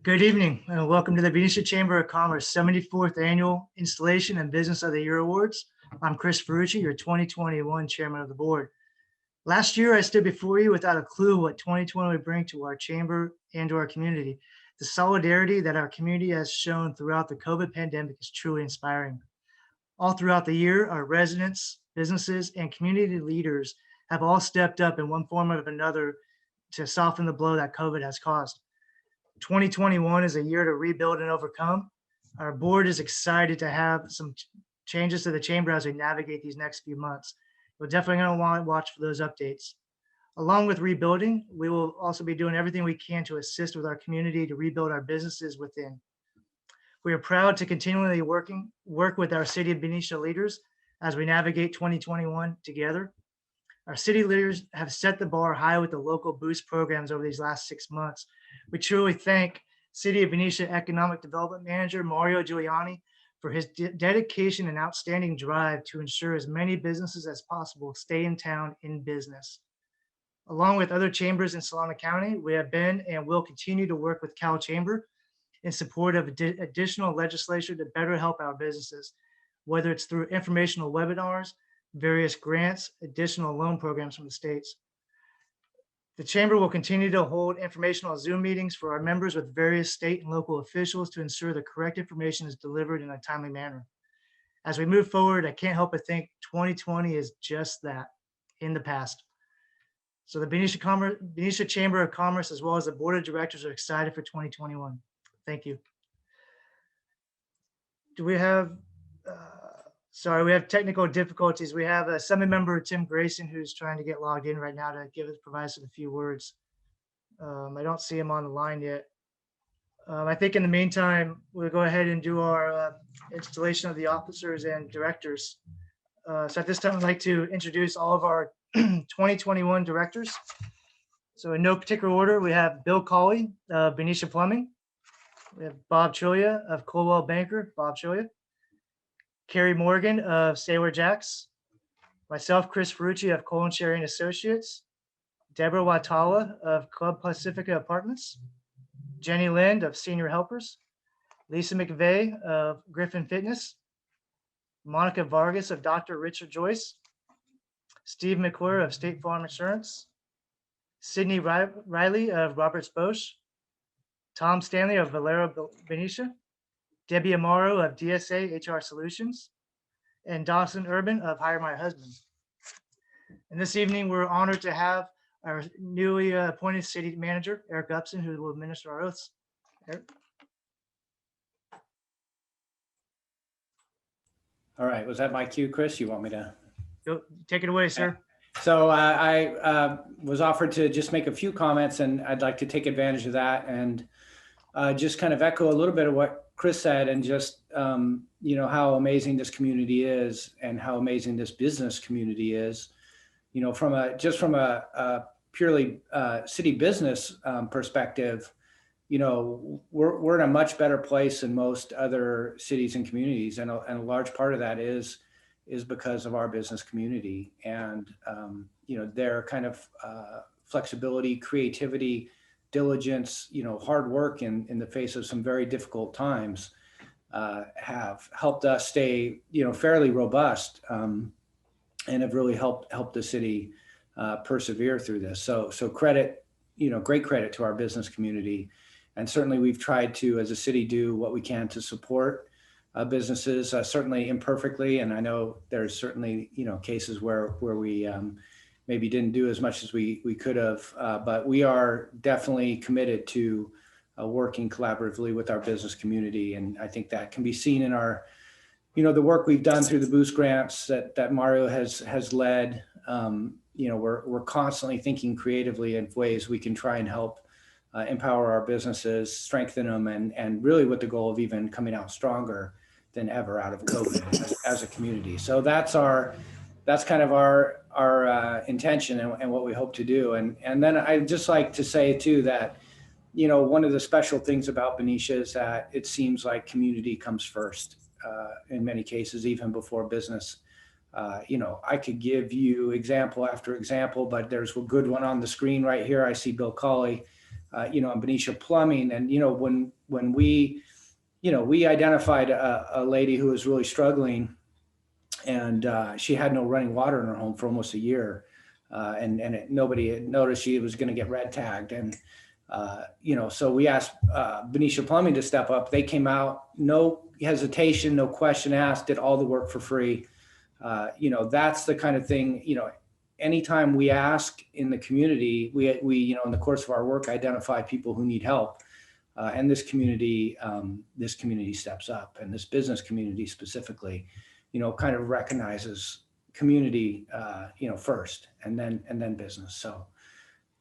Good evening and welcome to the Benicia Chamber of Commerce 74th Annual Installation and Business of the Year Awards. I'm Chris Ferrucci, your 2021 Chairman of the Board. Last year, I stood before you without a clue what 2020 would bring to our chamber and to our community. The solidarity that our community has shown throughout the COVID pandemic is truly inspiring. All throughout the year, our residents, businesses, and community leaders have all stepped up in one form or another to soften the blow that COVID has caused. 2021 is a year to rebuild and overcome. Our board is excited to have some changes to the chamber as we navigate these next few months. We're definitely going to want to watch for those updates. Along with rebuilding, we will also be doing everything we can to assist with our community to rebuild our businesses within. We are proud to continually work with our City of Benicia leaders as we navigate 2021 together. Our city leaders have set the bar high with the local boost programs over these last 6 months. We truly thank City of Benicia Economic Development Manager Mario Giuliani for his dedication and outstanding drive to ensure as many businesses as possible stay in town in business. Along with other chambers in Solano County, we have been and will continue to work with Cal Chamber in support of additional legislation to better help our businesses, whether it's through informational webinars, various grants, additional loan programs from the states. The chamber will continue to hold informational Zoom meetings for our members with various state and local officials to ensure the correct information is delivered in a timely manner. As we move forward, I can't help but think 2020 is just that, in the past. So the Benicia Chamber of Commerce, as well as the Board of Directors, are excited for 2021. Thank you. Do we have, we have technical difficulties. We have a Assembly member, Tim Grayson, who's trying to get logged in right now to provide us with a few words. I don't see him on the line yet. I think in the meantime, we'll go ahead and do our installation of the officers and directors. So at this time, I'd like to introduce all of our 2021 directors. So in no particular order, we have Bill Cawley of Benicia Plumbing. We have Bob Chulia of Colwell Banker, Bob Chulia. Carrie Morgan of Sailor Jacks. Myself, Chris Ferrucci of Cole & Sherry & Associates. Deborah Watala of Club Pacifica Apartments. Jenny Lind of Senior Helpers. Lisa McVeigh of Griffin Fitness. Monica Vargas of Dr. Richard Joyce. Steve McClure of State Farm Insurance. Sydney Riley of Roberts Bosch. Tom Stanley of Valero Benicia. Debbie Amaro of DSA HR Solutions, and Dawson Urban of Hire My Husband. And this evening, we're honored to have our newly appointed city manager, Eric Upson, who will administer our oaths. Eric? All right, was that my cue, Chris? You want me to? Go, take it away, sir. So I was offered to just make a few comments, and I'd like to take advantage of that and just kind of echo a little bit of what Chris said, and just how amazing this community is and how amazing this business community is. From a purely city business perspective, we're in a much better place than most other cities and communities, and a large part of that is because of our business community and their kind of flexibility, creativity, diligence, hard work in the face of some very difficult times have helped us stay, fairly robust and have really helped the city persevere through this. So credit, great credit to our business community. And certainly we've tried to, as a city, do what we can to support businesses, certainly imperfectly. And I know there's certainly, cases where we maybe didn't do as much as we could have, but we are definitely committed to working collaboratively with our business community. And I think that can be seen in our, the work we've done through the boost grants that Mario has led. We're constantly thinking creatively in ways we can try and help empower our businesses, strengthen them, and really with the goal of even coming out stronger than ever out of COVID as a community. So that's kind of our intention and what we hope to do. And then I'd just like to say too that, one of the special things about Benicia is that it seems like community comes first in many cases, even before business. I could give you example after example, but there's a good one on the screen right here. I see Bill Cawley and Benicia Plumbing. And, when we, we identified a lady who was really struggling, and she had no running water in her home for almost a year. Nobody had noticed she was going to get red tagged. And, so we asked Benicia Plumbing to step up. They came out, no hesitation, no question asked, did all the work for free. That's the kind of thing, anytime we ask in the community, we in the course of our work, identify people who need help. And this community steps up, and this business community specifically, kind of recognizes community, first, and then business. So,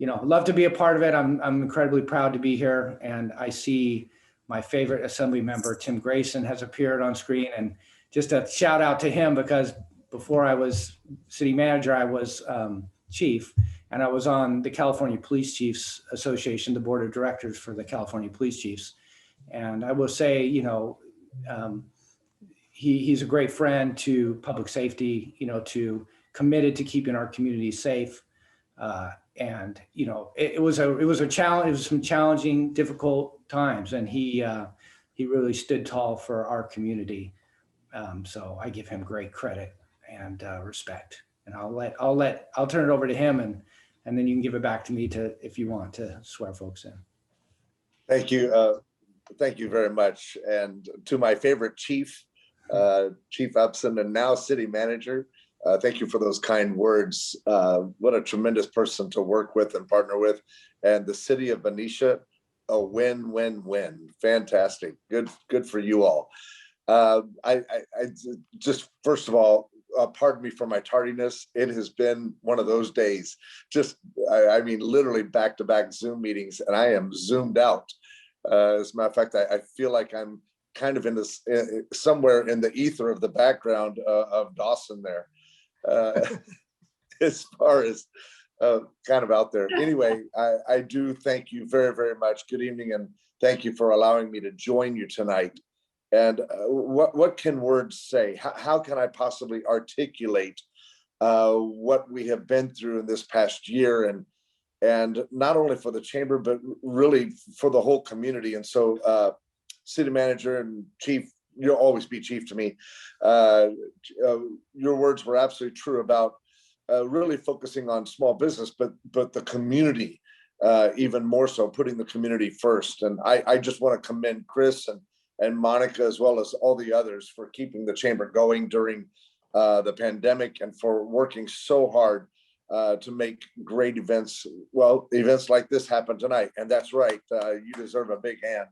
love to be a part of it. I'm incredibly proud to be here, and I see my favorite assembly member, Tim Grayson, has appeared on screen, and just a shout out to him, because before I was city manager, I was chief, and I was on the California Police Chiefs Association, the board of directors for the California Police Chiefs. And I will say, he's a great friend to public safety, to committed to keeping our community safe. And it was a challenge. It was some challenging, difficult times, and he really stood tall for our community. So I give him great credit and respect. And I'll turn it over to him, and then you can give it back to me if you want to swear folks in. Thank you. Thank you very much. And to my favorite chief, Chief Upson, and now city manager, thank you for those kind words. What a tremendous person to work with and partner with. And the city of Benicia, a win-win-win. Fantastic. Good for you all. I just, first of all, pardon me for my tardiness. It has been one of those days, I mean, literally back-to-back Zoom meetings, and I am zoomed out. As a matter of fact, I feel like I'm kind of in this, somewhere in the ether of the background of Dawson there, as far as kind of out there. Anyway, I do thank you very, very much. Good evening, and thank you for allowing me to join you tonight. And what can words say? How can I possibly articulate what we have been through in this past year, and not only for the chamber, but really for the whole community? And so, city manager and chief, you'll always be chief to me. Your words were absolutely true about really focusing on small business, but the community even more so, putting the community first. And I just want to commend Chris and Monica, as well as all the others, for keeping the chamber going during the pandemic, and for working so hard to make great events. Well, events like this happen tonight, and that's right. You deserve a big hand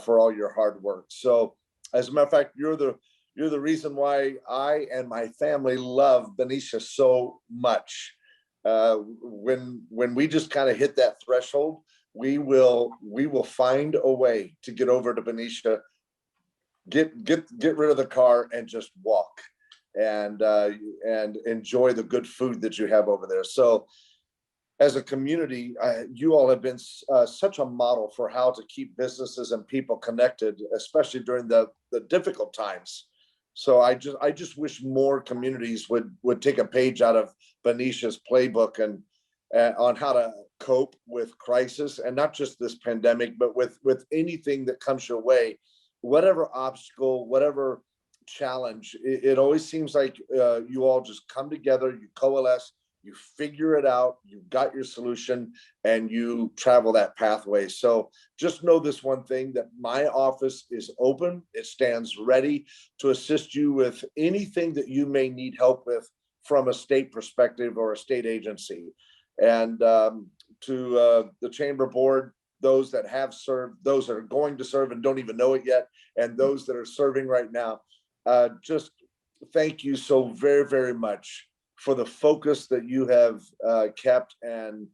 for all your hard work. So, as a matter of fact, you're the reason why I and my family love Benicia so much. When we just kind of hit that threshold, we will find a way to get over to Benicia, get rid of the car, and just walk and enjoy the good food that you have over there. So, as a community, you all have been such a model for how to keep businesses and people connected, especially during the difficult times. So I just wish more communities would take a page out of Benicia's playbook and on how to cope with crisis, and not just this pandemic, but with anything that comes your way, whatever obstacle, whatever challenge. It always seems like you all just come together, you coalesce, you figure it out, you've got your solution, and you travel that pathway. So just know this one thing, that my office is open. It stands ready to assist you with anything that you may need help with from a state perspective or a state agency. And to the chamber board, those that have served, those that are going to serve and don't even know it yet, and those that are serving right now, just thank you so very, very much for the focus that you have kept, and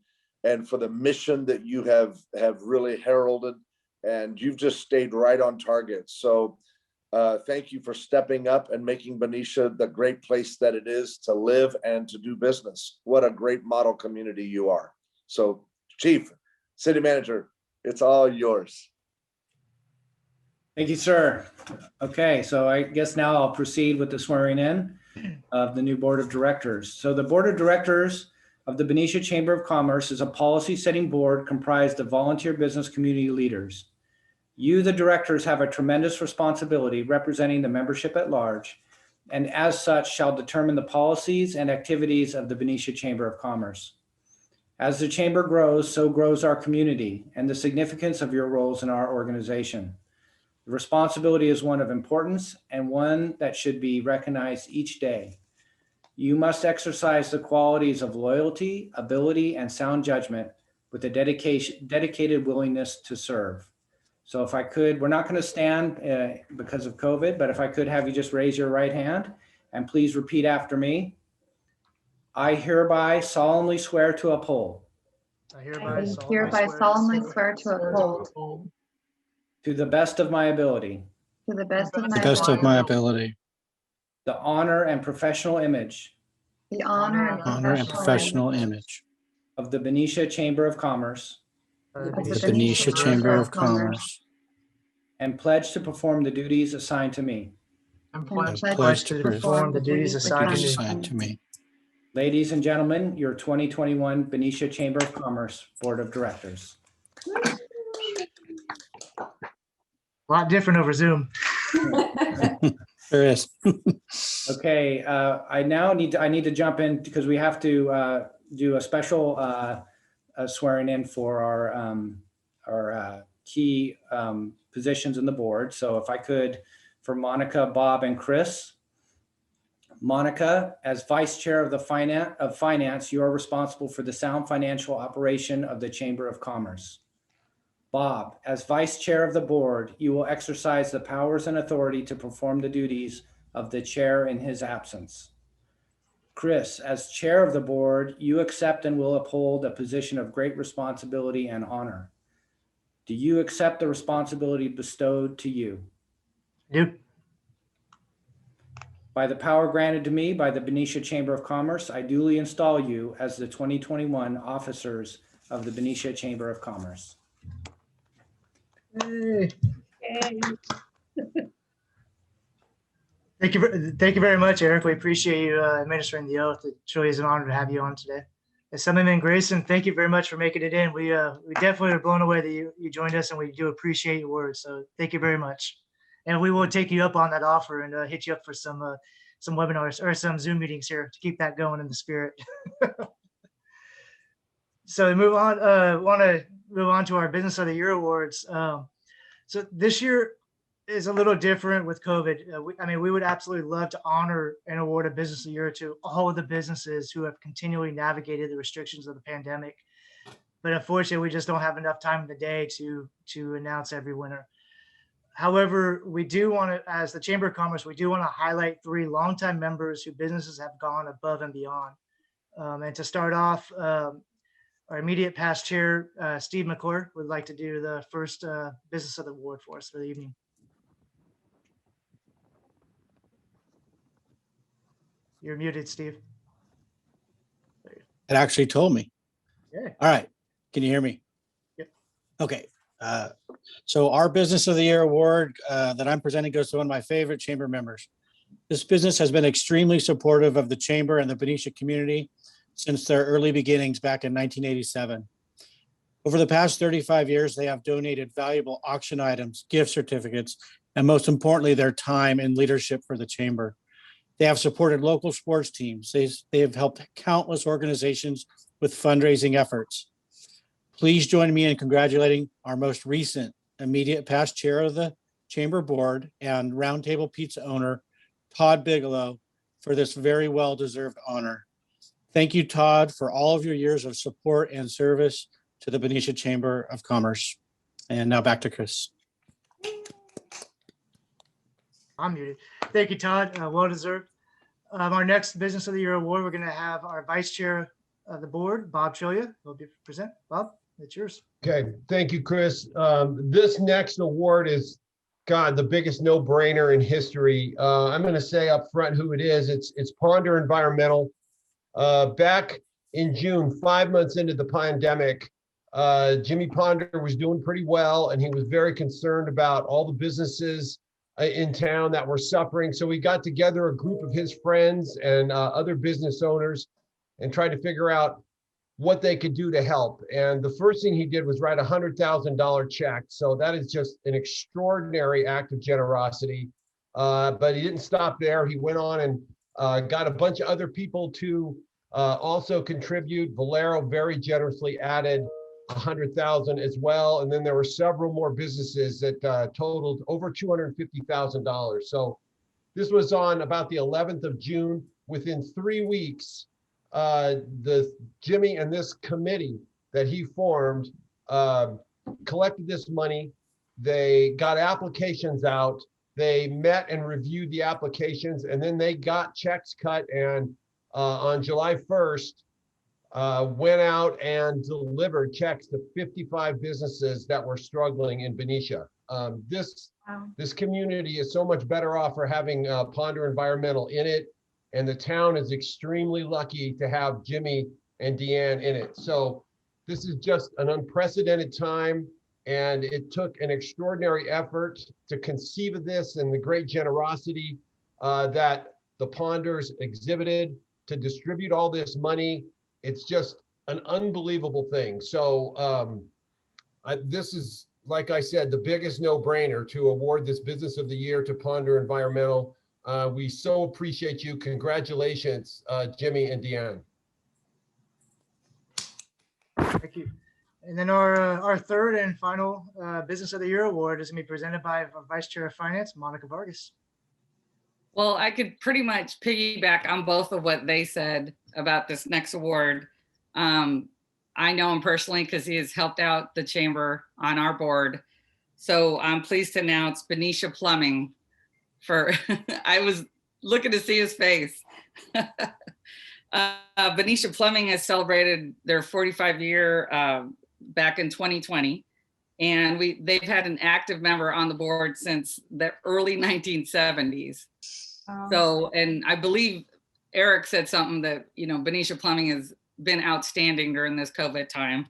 for the mission that you have really heralded, and you've just stayed right on target. So thank you for stepping up and making Benicia the great place that it is to live and to do business. What a great model community you are. So, Chief, City Manager, it's all yours. Thank you, sir. Okay, so I guess now I'll proceed with the swearing in of the new board of directors. So the board of directors of the Benicia Chamber of Commerce is a policy-setting board comprised of volunteer business community leaders. You, the directors, have a tremendous responsibility representing the membership at large, and as such shall determine the policies and activities of the Benicia Chamber of Commerce. As the chamber grows, so grows our community and the significance of your roles in our organization. The responsibility is one of importance and one that should be recognized each day. You must exercise the qualities of loyalty, ability, and sound judgment with a dedicated willingness to serve. So if I could, we're not going to stand because of COVID, but if I could have you just raise your right hand and please repeat after me. I hereby solemnly swear to uphold. I I hereby solemnly swear to uphold, To the best of my ability. to the best of The my the best of my ability, ability, The honor and professional image. the honor honor and professional image Of the Benicia Chamber of Commerce. of of the Benicia Chamber of Commerce, And pledge to perform the duties assigned to me. And pledge pledge to perform the duties assigned to me. assigned to me. Ladies and gentlemen, your 2021 Benicia Chamber of Commerce Board of Directors. A lot different over Zoom. There is. Okay, I need to jump in because we have to do a special swearing in for our key positions in the board. So if I could, for Monica, Bob, and Chris. Monica, as Vice Chair of the Finance, you are responsible for the sound financial operation of the Chamber of Commerce. Bob, as Vice Chair of the Board, you will exercise the powers and authority to perform the duties of the Chair in his absence. Chris, as Chair of the Board, you accept and will uphold a position of great responsibility and honor. Do you accept the responsibility bestowed to you? Dude, By the power granted to me by the Benicia Chamber of Commerce, I duly install you as the 2021 officers of the Benicia Chamber of Commerce. thank you very much, Eric. We appreciate you administering the oath. It truly is an honor to have you on today. Assemblyman Grayson, thank you very much for making it in. We definitely are blown away that you joined us, and we do appreciate your words. So thank you very much. And we will take you up on that offer and hit you up for some webinars or some Zoom meetings here to keep that going in the spirit. So we move on. Want to move on to our Business of the Year awards. So this year is a little different with COVID. We would absolutely love to honor and award a Business of the Year to all of the businesses who have continually navigated the restrictions of the pandemic. But unfortunately, we just don't have enough time in the day to announce every winner. However, we do want to, as the Chamber of Commerce, we do want to highlight 3 longtime members whose businesses have gone above and beyond. And to start off, our immediate past chair, Steve McClure, would like to do the first Business of the Award for us for the evening. You're muted, Steve. It actually told me. Yeah. All right. Can you hear me? Yep. Okay. So our Business of the Year award that I'm presenting goes to one of my favorite chamber members. This business has been extremely supportive of the chamber and the Benicia community since their early beginnings back in 1987. Over the past 35 years, they have donated valuable auction items, gift certificates, and most importantly, their time and leadership for the chamber. They have supported local sports teams. They have helped countless organizations with fundraising efforts. Please join me in congratulating our most recent immediate past chair of the chamber board and Roundtable Pizza owner, Todd Bigelow, for this very well-deserved honor. Thank you, Todd, for all of your years of support and service to the Benicia Chamber of Commerce. And now back to Chris. I'm muted. Thank you, Todd. Well deserved. Our next Business of the Year award, we're going to have our Vice Chair of the Board, Bob Trillia, will be present. Bob, it's yours. Okay, thank you, Chris. This next award is, God, the biggest no-brainer in history. I'm going to say up front who it is. It's Ponder Environmental. Back in June, 5 months into the pandemic, Jimmy Ponder was doing pretty well, and he was very concerned about all the businesses in town that were suffering. So we got together a group of his friends and other business owners and tried to figure out what they could do to help. And the first thing he did was write a $100,000 check. So that is just an extraordinary act of generosity. But he didn't stop there. He went on and got a bunch of other people to also contribute. Valero very generously added 100,000 as well. And then there were several more businesses that totaled over $250,000. So this was on about the 11th of June. Within 3 weeks, Jimmy and this committee that he formed collected this money. They got applications out. They met and reviewed the applications, and then they got checks cut. And on July 1st, went out and delivered checks to 55 businesses that were struggling in Benicia. This community is so much better off for having Ponder Environmental in it, and the town is extremely lucky to have Jimmy and Deanne in it. So this is just an unprecedented time, and it took an extraordinary effort to conceive of this and the great generosity that the Ponders exhibited to distribute all this money. It's just an unbelievable thing. So this is, like I said, the biggest no-brainer to award this Business of the Year to Ponder Environmental. We so appreciate you. Congratulations, Jimmy and Deanne. Thank you. And then our third and final Business of the Year award is going to be presented by our Vice Chair of Finance, Monica Vargas. Well, I could pretty much piggyback on both of what they said about this next award. I know him personally because he has helped out the chamber on our board. So I'm pleased to announce Benicia Plumbing for, I was looking to see his face. Benicia Plumbing has celebrated their 45-year back in 2020. And they've had an active member on the board since the early 1970s. So, and I believe Eric said something that, Benicia Plumbing has been outstanding during this COVID time.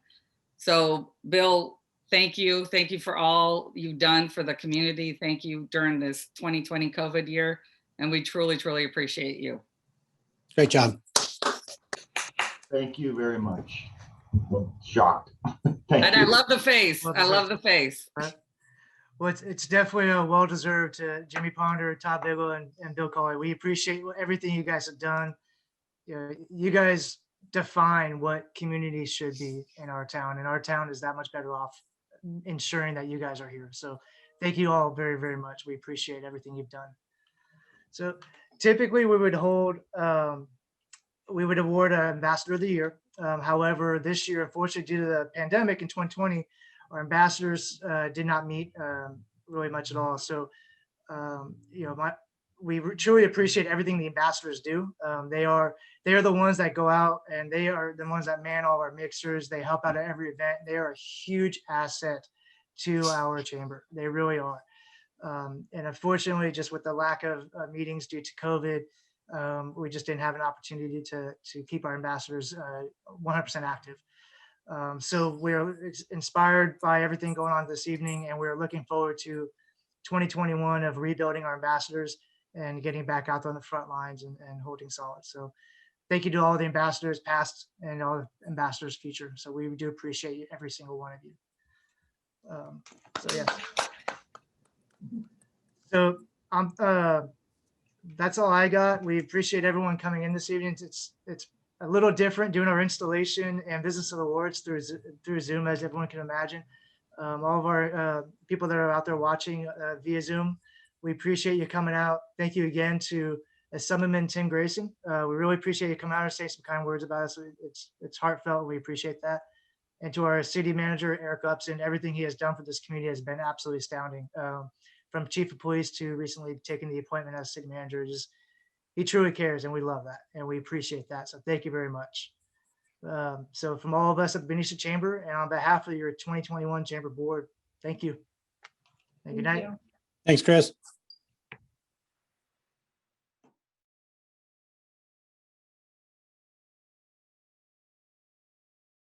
So Bill, thank you. Thank you for all you've done for the community. Thank you during this 2020 COVID year. And we truly, truly appreciate you. Great job. Thank you very much. I'm shocked. Thank And you. I love the face. I love the face. Well, it's definitely a well-deserved to Jimmy Ponder, Todd Biggle, and Bill Coley. We appreciate everything you guys have done. You guys define what communities should be in our town, and our town is that much better off ensuring that you guys are here. So thank you all very, very much. We appreciate everything you've done. So typically we would award an Ambassador of the Year. However, this year, unfortunately, due to the pandemic in 2020, our ambassadors did not meet really much at all. So, we truly appreciate everything the ambassadors do. They are the ones that go out, and they are the ones that man all our mixers. They help out at every event. They are a huge asset to our chamber. They really are. And unfortunately, just with the lack of meetings due to COVID, we just didn't have an opportunity to keep our ambassadors 100% active. So we're inspired by everything going on this evening, and we're looking forward to 2021 of rebuilding our ambassadors and getting back out on the front lines and holding solid. So thank you to all the ambassadors past and all the ambassadors future. So we do appreciate you, every single one of you. So yeah. So that's all I got. We appreciate everyone coming in this evening. It's a little different doing our installation and Business of the Awards through Zoom, as everyone can imagine. All of our people that are out there watching via Zoom, we appreciate you coming out. Thank you again to Assemblyman Tim Grayson. We really appreciate you coming out and saying some kind words about us. It's heartfelt. We appreciate that. And to our city manager, Eric Upson, everything he has done for this community has been absolutely astounding. From chief of police to recently taking the appointment as city manager, he truly cares, and we love that, and we appreciate that. So thank you very much. So from all of us at the Benicia Chamber, and on behalf of your 2021 Chamber Board, thank you. And good night. Thanks, Chris.